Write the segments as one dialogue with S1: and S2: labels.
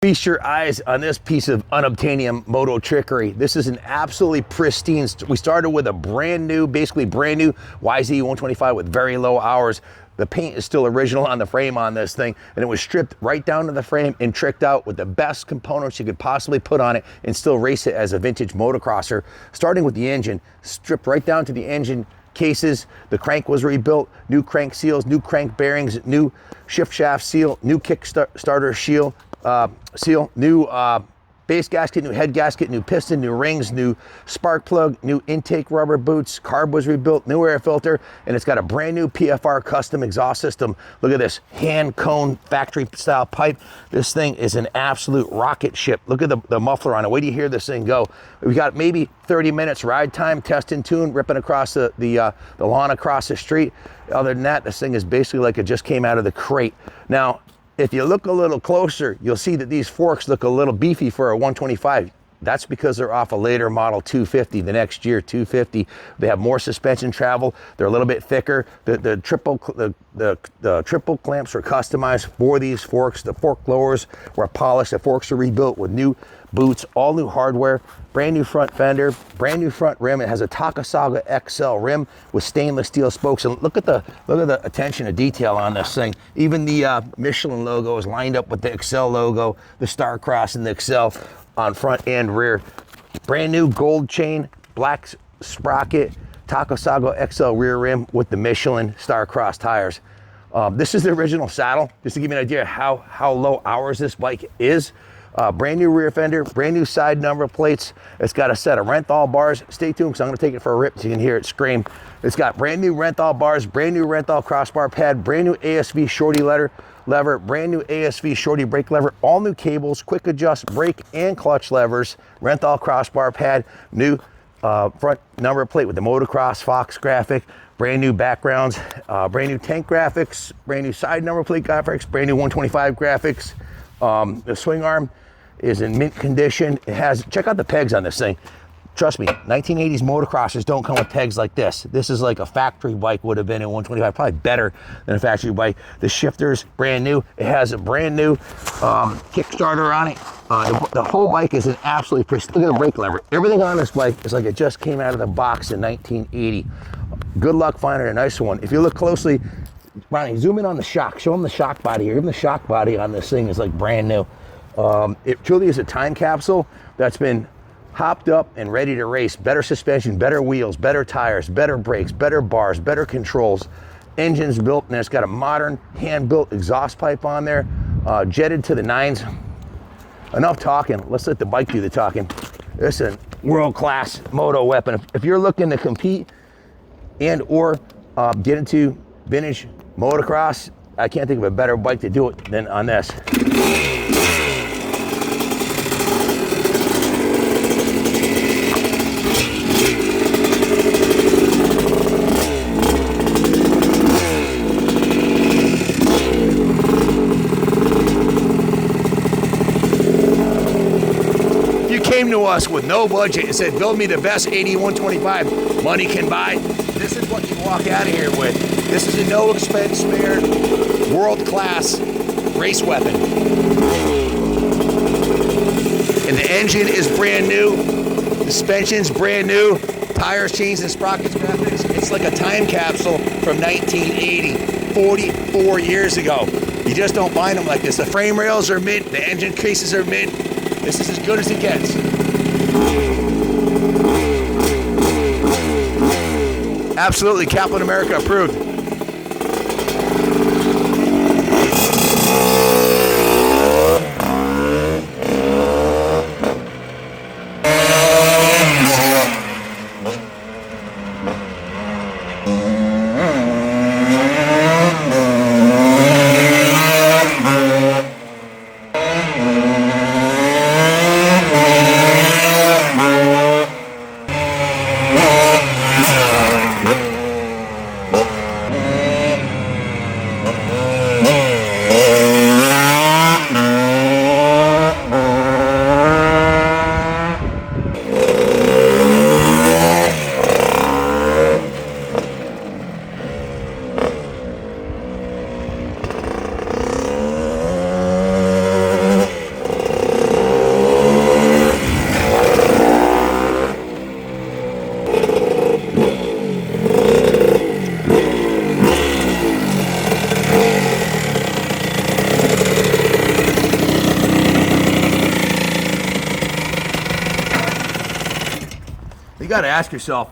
S1: Feast your eyes on this piece of unobtainium moto trickery. This is an absolutely pristine. We started with a brand new, basically brand new YZ125 with very low hours. The paint is still original on the frame on this thing, and it was stripped right down to the frame and tricked out with the best components you could possibly put on it and still race it as a vintage motocrosser. Starting with the engine, stripped right down to the engine cases. The crank was rebuilt, new crank seals, new crank bearings, new shift shaft seal, new kick starter seal, new base gasket, new head gasket, new piston, new rings, new spark plug, new intake rubber boots, carb was rebuilt, new air filter, and it's got a brand new PFR custom exhaust system. Look at this hand cone factory style pipe. This thing is an absolute rocket ship. Look at the muffler on it. Wait till you hear this thing go. We got maybe 30 minutes ride time, test and tune, ripping across the lawn across the street. Other than that, this thing is basically like it just came out of the crate. Now, if you look a little closer, you'll see that these forks look a little beefy for a 125. That's because they're off a later model 250, the next year 250. They have more suspension travel. They're a little bit thicker. The triple clamps are customized for these forks. The fork lowers were polished. The forks are rebuilt with new boots, all new hardware, brand new front fender, brand new front rim. It has a Takasaga XL rim with stainless steel spokes. And look at the attention to detail on this thing. Even the Michelin logo is lined up with the XL logo, the star cross and the XL on front and rear. Brand new gold chain, black sprocket, Takasaga XL rear rim with the Michelin star cross tires. This is the original saddle, just to give you an idea of how low hours this bike is. Brand new rear fender, brand new side number plates. It's got a set of Renthal bars. Stay tuned because I'm going to take it for a rip so you can hear it scream. It's got brand new Renthal bars, brand new Renthal crossbar pad, brand new ASV shorty lever, brand new ASV shorty brake lever, all new cables, quick adjust brake and clutch levers, Renthal crossbar pad, new front number plate with the motocross Fox graphic, brand new backgrounds, brand new tank graphics, brand new side number plate graphics, brand new 125 graphics. The swing arm is in mint condition. It has, check out the pegs on this thing. Trust me, 1980s motocrossers don't come with pegs like this. This is like a factory bike would have been in 125, probably better than a factory bike. The shifter's brand new. It has a brand new Kickstarter on it. The whole bike is an absolutely pristine. Look at the brake lever. Everything on this bike is like it just came out of the box in 1980. Good luck finding a nicer one. If you look closely, Ronnie, zoom in on the shock. Show them the shock body here. Even the shock body on this thing is like brand new. It truly is a time capsule that's been hopped up and ready to race. Better suspension, better wheels, better tires, better brakes, better bars, better controls. Engine's built, and it's got a modern hand-built exhaust pipe on there, jetted to the nines. Enough talking. Let's let the bike do the talking. This is a world-class moto weapon. If you're looking to compete and or get into vintage motocross, I can't think of a better bike to do it than on this. If you came to us with no budget and said, build me the best 8125 money can buy, this is what you walk out of here with. This is a no expense spared, world-class race weapon. And the engine is brand new, the suspension's brand new, tires, chains, and sprockets graphics. It's like a time capsule from 1980, 44 years ago. You just don't find them like this. The frame rails are mint, the engine cases are mint. This is as good as it gets. Absolutely, Kaplan America approved. you got to ask yourself,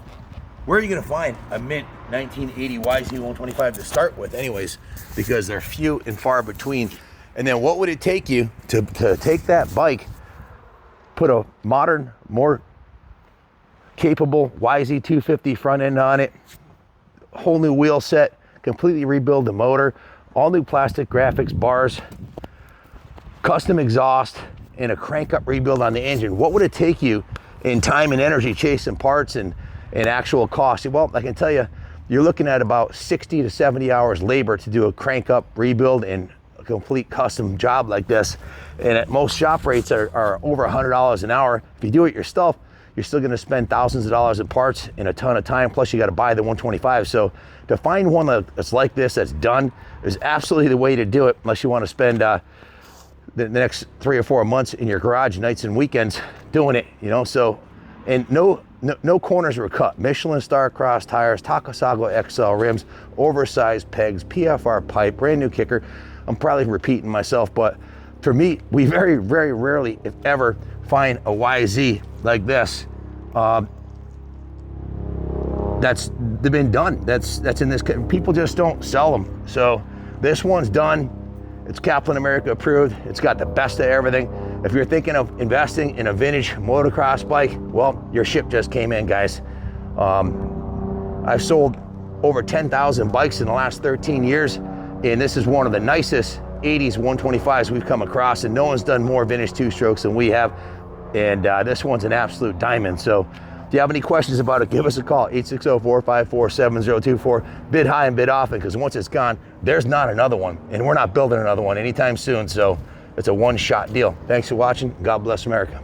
S1: where are you going to find a mint 1980 YZ125 to start with anyways? Because they're few and far between. And then what would it take you to take that bike, put a modern, more capable YZ250 front end on it, whole new wheel set, completely rebuild the motor, all new plastic graphics bars, custom exhaust, and a crank up rebuild on the engine? What would it take you in time and energy chasing parts and actual cost? Well, I can tell you, you're looking at about 60 to 70 hours labor to do a crank up rebuild and a complete custom job like this. And at most shop rates are over $100 an hour. If you do it yourself, you're still gonna spend thousands of dollars in parts and a ton of time, plus you gotta buy the 125. So to find one that's like this, that's done, is absolutely the way to do it, unless you wanna spend the next 3 or 4 months in your garage, nights and weekends, doing it, you know. So, and no corners were cut. Michelin Star Cross tires, Takasago XL rims, oversized pegs, PFR pipe, brand new kicker. I'm probably repeating myself, but for me, we very, very rarely, if ever, find a YZ like this that's been done. That's in this. People just don't sell them. So this one's done. It's Kaplan America approved. It's got the best of everything. If you're thinking of investing in a vintage motocross bike, well, your ship just came in, guys. I've sold over 10,000 bikes in the last 13 years, and this is one of the nicest 80s 125s we've come across, and no one's done more vintage two-strokes than we have, and this one's an absolute diamond. So if you have any questions about it, give us a call, 860-454-7024. Bid high and bid often, because once it's gone, there's not another one, and we're not building another one anytime soon, so it's a one-shot deal. Thanks for watching. God bless America.